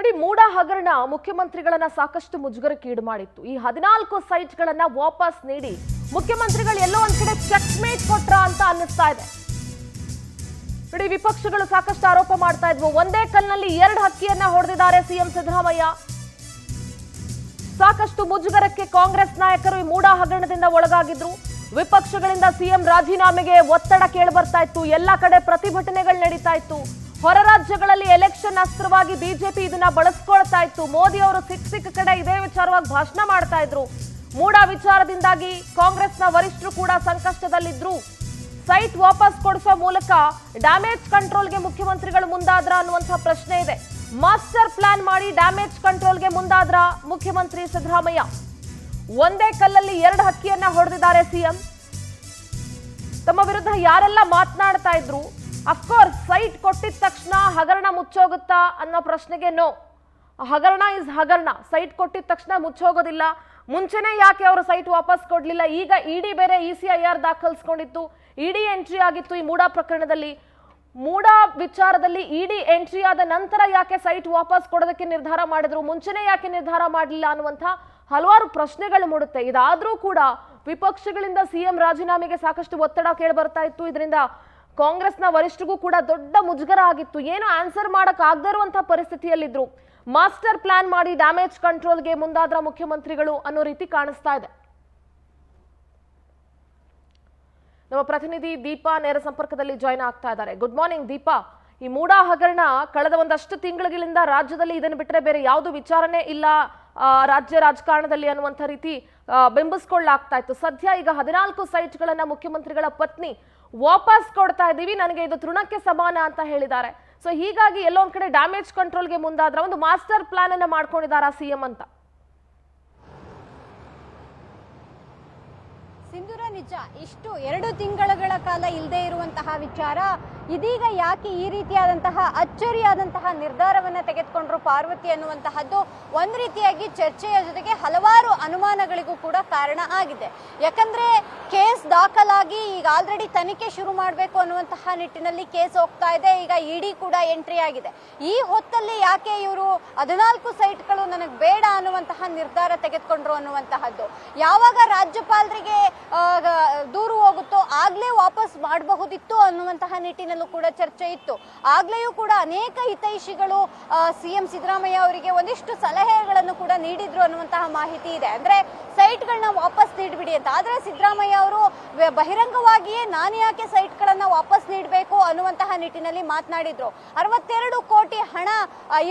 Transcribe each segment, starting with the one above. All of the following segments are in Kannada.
ನೋಡಿ, ಮೂಡ ಹಗರಣ ಮುಖ್ಯಮಂತ್ರಿಗಳನ್ನ ಸಾಕಷ್ಟು ಮುಜುಗರಕ್ಕೀಡು ಮಾಡಿತ್ತು. ಈ 14 ಸೈಟ್ಗಳನ್ನ ವಾಪಸ್ ನೀಡಿ ಮುಖ್ಯಮಂತ್ರಿಗಳು ಎಲ್ಲೋ ಒಂದ್ ಕಡೆ ಚೆಕ್ ಮೇಟ್ ಕೊಟ್ರ ಅಂತ ಅನ್ನಿಸ್ತಾ ಇದೆ. ನೋಡಿ, ವಿಪಕ್ಷಗಳು ಸಾಕಷ್ಟು ಆರೋಪ ಮಾಡ್ತಾ ಇದ್ವು. ಒಂದೇ ಕಲ್ಲಿನಲ್ಲಿ 2 ಹಕ್ಕಿಯನ್ನ ಹೊಡೆದಿದ್ದಾರೆ ಸಿಎಂ ಸಿದ್ದರಾಮಯ್ಯ. ಸಾಕಷ್ಟು ಮುಜುಗರಕ್ಕೆ ಕಾಂಗ್ರೆಸ್ ನಾಯಕರು ಈ ಮೂಡ ಹಗರಣದಿಂದ ಒಳಗಾಗಿದ್ರು. ವಿಪಕ್ಷಗಳಿಂದ ಸಿಎಂ ರಾಜೀನಾಮೆಗೆ ಒತ್ತಡ ಕೇಳಿಬರ್ತಾ ಇತ್ತು. ಎಲ್ಲ ಕಡೆ ಪ್ರತಿಭಟನೆಗಳು ನಡೀತಾ ಇತ್ತು. ಹೊರ ರಾಜ್ಯಗಳಲ್ಲಿ ಎಲೆಕ್ಷನ್ ಅಸ್ತ್ರವಾಗಿ ಬಿಜೆಪಿ ಇದನ್ನ ಬಳಸ್ಕೊಳ್ತಾ ಇತ್ತು. ಮೋದಿ ಅವರು ಸಿಕ್ಕ ಕಡೆ ಇದೇ ವಿಚಾರವಾಗಿ ಭಾಷಣ ಮಾಡ್ತಾ ಇದ್ರು. ಮೂಡ ವಿಚಾರದಿಂದಾಗಿ ಕಾಂಗ್ರೆಸ್ನ ವರಿಷ್ಠರು ಕೂಡ ಸಂಕಷ್ಟದಲ್ಲಿದ್ರು. ಸೈಟ್ ವಾಪಸ್ ಕೊಡಿಸೋ ಮೂಲಕ ಡ್ಯಾಮೇಜ್ ಕಂಟ್ರೋಲ್ಗೆ ಮುಖ್ಯಮಂತ್ರಿಗಳು ಮುಂದಾದ್ರ ಅನ್ನುವಂಥ ಪ್ರಶ್ನೆ ಇದೆ. ಮಾಸ್ಟರ್ ಪ್ಲಾನ್ ಮಾಡಿ ಡ್ಯಾಮೇಜ್ ಕಂಟ್ರೋಲ್ಗೆ ಮುಂದಾದ್ರ ಮುಖ್ಯಮಂತ್ರಿ ಸಿದ್ದರಾಮಯ್ಯ. ಒಂದೇ ಕಲ್ಲಲ್ಲಿ 2 ಹಕ್ಕಿಯನ್ನ ಹೊಡೆದಿದ್ದಾರೆ ಸಿಎಂ. ತಮ್ಮ ವಿರುದ್ಧ ಯಾರೆಲ್ಲ ಮಾತನಾಡ್ತಾ ಇದ್ರು, ಅಫ್ಕೋರ್ಸ್ ಸೈಟ್ ಕೊಟ್ಟಿದ ತಕ್ಷಣ ಹಗರಣ ಮುಚ್ಚೋಗುತ್ತಾ ಅನ್ನೋ ಪ್ರಶ್ನೆಗೆ ನೋ. ಹಗರಣ ಇಸ್ ಹಗರಣ. ಸೈಟ್ ಕೊಟ್ಟಿದ ತಕ್ಷಣ ಮುಚ್ಚೋಗೋದಿಲ್ಲ. ಮುಂಚೆನೆ ಯಾಕೆ ಅವರು ಸೈಟ್ ವಾಪಸ್ ಕೊಡ್ಲಿಲ್ಲ? ಈಗ ಇಡಿ ಬೇರೆ ECIR ದಾಖಲಿಸ್ಕೊಂಡಿತ್ತು. ಇಡಿ ಎಂಟ್ರಿ ಆಗಿತ್ತು ಈ ಮೂಡ ಪ್ರಕರಣದಲ್ಲಿ. ಮೂಡ ವಿಚಾರದಲ್ಲಿ ಇಡಿ ಎಂಟ್ರಿ ಆದ ನಂತರ ಯಾಕೆ ಸೈಟ್ ವಾಪಸ್ ಕೊಡೋದಕ್ಕೆ ನಿರ್ಧಾರ ಮಾಡಿದ್ರು, ಮುಂಚೆನೆ ಯಾಕೆ ನಿರ್ಧಾರ ಮಾಡಲಿಲ್ಲ ಅನ್ನುವಂಥ ಹಲವಾರು ಪ್ರಶ್ನೆಗಳು ಮೂಡುತ್ತೆ. ಇದಾದ್ರೂ ಕೂಡ ವಿಪಕ್ಷಗಳಿಂದ ಸಿಎಂ ರಾಜೀನಾಮೆಗೆ ಸಾಕಷ್ಟು ಒತ್ತಡ ಕೇಳಿ ಬರ್ತಾ ಇತ್ತು. ಇದರಿಂದ ಕಾಂಗ್ರೆಸ್ನ ವರಿಷ್ಠರಿಗೂ ಕೂಡ ದೊಡ್ಡ ಮುಜುಗರ ಆಗಿತ್ತು. ಏನು ಆನ್ಸರ್ ಮಾಡಕ್ ಆಗದೇ ಇರುವಂತಹ ಪರಿಸ್ಥಿತಿಯಲ್ಲಿದ್ರು. ಮಾಸ್ಟರ್ ಪ್ಲಾನ್ ಮಾಡಿ ಡ್ಯಾಮೇಜ್ ಕಂಟ್ರೋಲ್ಗೆ ಮುಂದಾದ್ರ ಮುಖ್ಯಮಂತ್ರಿಗಳು ಅನ್ನೋ ರೀತಿ ಕಾಣಿಸ್ತಾ ಇದೆ. ನಮ್ಮ ಪ್ರತಿನಿಧಿ ದೀಪಾ ನೇರ ಸಂಪರ್ಕದಲ್ಲಿ ಜಾಯ್ನ್ ಆಗ್ತಾ ಇದ್ದಾರೆ. Good morning Deepa. ಈ ಮೂಡ ಹಗರಣ ಕಳೆದ ಒಂದಷ್ಟು ತಿಂಗಳಿಂದ ರಾಜ್ಯದಲ್ಲಿ ಇದನ್ನು ಬಿಟ್ಟರೆ ಬೇರೆ ಯಾವುದು ವಿಚಾರಣೆ ಇಲ್ಲ ರಾಜ್ಯ ರಾಜಕಾರಣದಲ್ಲಿ ಅನ್ನುವಂಥ ರೀತಿ ಬಿಂಬಿಸ್ಕೊಳ್ಳಾಗ್ತಾ ಇತ್ತು. ಸದ್ಯ ಈಗ 14 ಸೈಟ್ಗಳನ್ನ ಮುಖ್ಯಮಂತ್ರಿಗಳ ಪತ್ನಿ ವಾಪಸ್ ಕೊಡ್ತಾ ಇದ್ದೀವಿ, ನನಗೆ ಇದು ತೃಣಕ್ಕೆ ಸಮಾನ ಅಂತ ಹೇಳಿದ್ದಾರೆ. ಸೊ ಹೀಗಾಗಿ ಎಲ್ಲೊಂದ್ ಕಡೆ ಡ್ಯಾಮೇಜ್ ಕಂಟ್ರೋಲ್ಗೆ ಮುಂದಾದ್ರ ಒಂದು ಮಾಸ್ಟರ್ ಪ್ಲಾನ್ ಅನ್ನ ಮಾಡ್ಕೊಂಡಿದ್ದಾರೆ ಸಿಎಂ ಅಂತ. ಸಿಂಧೂರ, ನಿಜ, ಇಷ್ಟು 2 ತಿಂಗಳ ಕಾಲ ಇಲ್ಲದೆ ಇರುವಂತಹ ವಿಚಾರ ಇದೀಗ ಯಾಕೆ ಈ ರೀತಿಯಾದಂತಹ ಅಚ್ಚರಿಯಾದಂತಹ ನಿರ್ಧಾರವನ್ನ ತೆಗೆದುಕೊಂಡ್ರು ಪಾರ್ವತಿ ಅನ್ನುವಂತಹದ್ದು ಒಂದ್ ರೀತಿಯಾಗಿ ಚರ್ಚೆಯ ಜೊತೆಗೆ ಹಲವಾರು ಅನುಮಾನಗಳಿಗೂ ಕೂಡ ಕಾರಣ ಆಗಿದೆ. ಯಾಕಂದ್ರೆ ಕೇಸ್ ದಾಖಲಾಗಿ ಈಗ ಆಲ್ರೆಡಿ ತನಿಖೆ ಶುರು ಮಾಡಬೇಕು ಅನ್ನುವಂತಹ ನಿಟ್ಟಿನಲ್ಲಿ ಕೇಸ್ ಹೋಗ್ತಾ ಇದೆ. ಈಗ ಇಡಿ ಕೂಡ ಎಂಟ್ರಿ ಆಗಿದೆ. ಈ ಹೊತ್ತಲ್ಲಿ ಯಾಕೆ ಇವರು 14 ಸೈಟ್ಗಳು ನನಗೆ ಬೇಡ ಅನ್ನುವಂತಹ ನಿರ್ಧಾರ ತೆಗೆದುಕೊಂಡ್ರು ಅನ್ನುವಂತಹದ್ದು, ಯಾವಾಗ ರಾಜ್ಯಪಾಲರಿಗೆ ದೂರು ಹೋಗುತ್ತೋ ಆಗ್ಲೇ ವಾಪಸ್ ಮಾಡಬಹುದಿತ್ತು ಅನ್ನುವಂತಹ ನಿಟ್ಟಿನಲ್ಲೂ ಕೂಡ ಚರ್ಚೆ ಇತ್ತು. ಆಗ್ಲೆಯೂ ಕೂಡ ಅನೇಕ ಹಿತೈಷಿಗಳು ಸಿಎಂ ಸಿದ್ದರಾಮಯ್ಯ ಅವರಿಗೆ ಒಂದಿಷ್ಟು ಸಲಹೆಗಳನ್ನು ಕೂಡ ನೀಡಿದ್ರು ಅನ್ನುವಂತಹ ಮಾಹಿತಿ ಇದೆ. ಅಂದ್ರೆ ಸೈಟ್ಗಳನ್ನ ವಾಪಸ್ ನೀಡ್ಬಿಡಿ ಅಂತ. ಆದ್ರೆ ಸಿದ್ದರಾಮಯ್ಯ ಅವರು ಬಹಿರಂಗವಾಗಿಯೇ ನಾನು ಯಾಕೆ ಸೈಟ್ಗಳನ್ನ ವಾಪಸ್ ನೀಡಬೇಕು ಅನ್ನುವಂತಹ ನಿಟ್ಟಿನಲ್ಲಿ ಮಾತನಾಡಿದ್ರು. 62 ಕೋಟಿ ಹಣ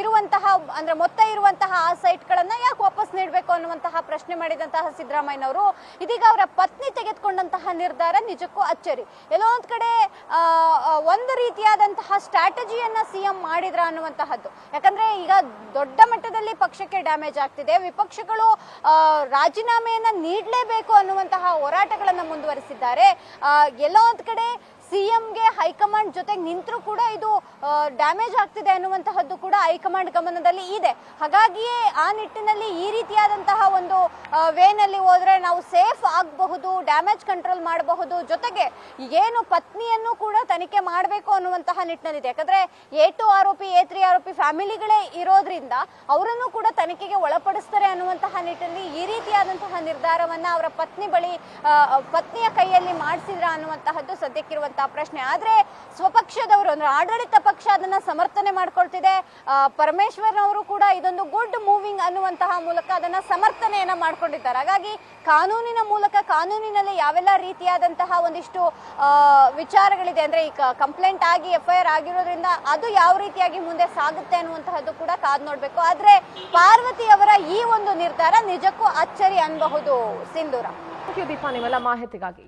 ಇರುವಂತಹ ಅಂದ್ರೆ ಮೊತ್ತ ಇರುವಂತಹ ಆ ಸೈಟ್ಗಳನ್ನ ಯಾಕೆ ವಾಪಸ್ ನೀಡಬೇಕು ಅನ್ನುವಂತಹ ಪ್ರಶ್ನೆ ಮಾಡಿದಂತಹ ಸಿದ್ದರಾಮಯ್ಯನವರು ಇದೀಗ ಅವರ ಪತ್ನಿ ತೆಗೆದುಕೊಂಡಂತಹ ನಿರ್ಧಾರ ನಿಜಕ್ಕೂ ಅಚ್ಚರಿ. ಎಲ್ಲೋ ಒಂದ್ ಕಡೆ ಒಂದು ರೀತಿಯಾದಂತಹ ಸ್ಟ್ರಾಟಜಿಯನ್ನ ಸಿಎಂ ಮಾಡಿದ್ರ ಅನ್ನುವಂತಹದ್ದು. ಯಾಕಂದ್ರೆ ಈಗ ದೊಡ್ಡ ಮಟ್ಟದಲ್ಲಿ ಪಕ್ಷಕ್ಕೆ ಡ್ಯಾಮೇಜ್ ಆಗ್ತಿದೆ. ವಿಪಕ್ಷಗಳು ರಾಜೀನಾಮೆಯನ್ನ ನೀಡಲೇಬೇಕು ಅನ್ನುವಂತಹ ಹೋರಾಟಗಳನ್ನ ಮುಂದುವರಿಸಿದ್ದಾರೆ. ಎಲ್ಲೋ ಒಂದ್ ಕಡೆ ಸಿಎಂಗೆ ಹೈಕಮಾಂಡ್ ಜೊತೆಗೆ ನಿಂತರೂ ಕೂಡ ಇದು ಡ್ಯಾಮೇಜ್ ಆಗ್ತಿದೆ ಅನ್ನುವಂತಹದ್ದು ಕೂಡ ಹೈಕಮಾಂಡ್ ಗಮನದಲ್ಲಿ ಇದೆ. ಹಾಗಾಗಿಯೇ ಆ ನಿಟ್ಟಿನಲ್ಲಿ ಈ ರೀತಿಯಾದಂತಹ ಒಂದು ವೇನಲ್ಲಿ ಹೋದ್ರೆ ನಾವು ಸೇಫ್ ಆಗಬಹುದು, ಡ್ಯಾಮೇಜ್ ಕಂಟ್ರೋಲ್ ಮಾಡಬಹುದು, ಜೊತೆಗೆ ಏನು ಪತ್ನಿಯನ್ನು ಕೂಡ ತನಿಖೆ ಮಾಡಬೇಕು ಅನ್ನುವಂತಹ ನಿಟ್ಟಿನಲ್ಲಿದೆ. ಯಾಕಂದ್ರೆ A2 ಆರೋಪಿ A3 ಆರೋಪಿ ಫ್ಯಾಮಿಲಿಗಳೇ ಇರೋದ್ರಿಂದ ಅವರನ್ನು ಕೂಡ ತನಿಖೆಗೆ ಒಳಪಡಿಸ್ತಾರೆ ಅನ್ನುವಂತಹ ನಿಟ್ಟಿನಲ್ಲಿ ಈ ರೀತಿಯಾದಂತಹ ನಿರ್ಧಾರವನ್ನ ಅವರ ಪತ್ನಿಯ ಕೈಯಲ್ಲಿ ಮಾಡಿಸಿದ್ರ ಅನ್ನುವಂತಹದ್ದು ಸದ್ಯಕ್ಕಿರುವಂತಹ ಪ್ರಶ್ನೆ. ಆದ್ರೆ ಸ್ವಪಕ್ಷದವರು ಅಂದ್ರೆ ಆಡಳಿತ ಪಕ್ಷ ಅದನ್ನ ಸಮರ್ಥನೆ ಮಾಡ್ಕೊಳ್ತಿದೆ. ಪರಮೇಶ್ವರ್ ಅವರು ಕೂಡ ಇದೊಂದು ಗುಡ್ ಮೂವಿಂಗ್ ಅನ್ನುವಂತಹ ಮೂಲಕ ಅದನ್ನ ಸಮರ್ಥನೆಯನ್ನ ಮಾಡ್ಕೊಂಡಿದ್ದಾರೆ. ಹಾಗಾಗಿ ಕಾನೂನಿನ ಮೂಲಕ ಕಾನೂನಿನಲ್ಲಿ ಯಾವೆಲ್ಲ ರೀತಿಯಾದಂತಹ ಒಂದಿಷ್ಟು ವಿಚಾರಗಳಿದೆ ಅಂದ್ರೆ ಈಗ ಕಂಪ್ಲೇಂಟ್ ಆಗಿ FIR ಆಗಿರೋದ್ರಿಂದ ಅದು ಯಾವ ರೀತಿಯಾಗಿ ಮುಂದೆ ಸಾಗುತ್ತೆ ಅನ್ನುವಂತಹದ್ದು ಕೂಡ ಕಾದ್ ನೋಡ್ಬೇಕು. ಆದ್ರೆ ಪಾರ್ವತಿ ಅವರ ಈ ಒಂದು ನಿರ್ಧಾರ ನಿಜಕ್ಕೂ ಅಚ್ಚರಿ ಅನ್ಬಹುದು. ಸಿಂಧೂರ, ದೀಪಾ, ನಿಮ್ಮೆಲ್ಲ ಮಾಹಿತಿಗಾಗಿ.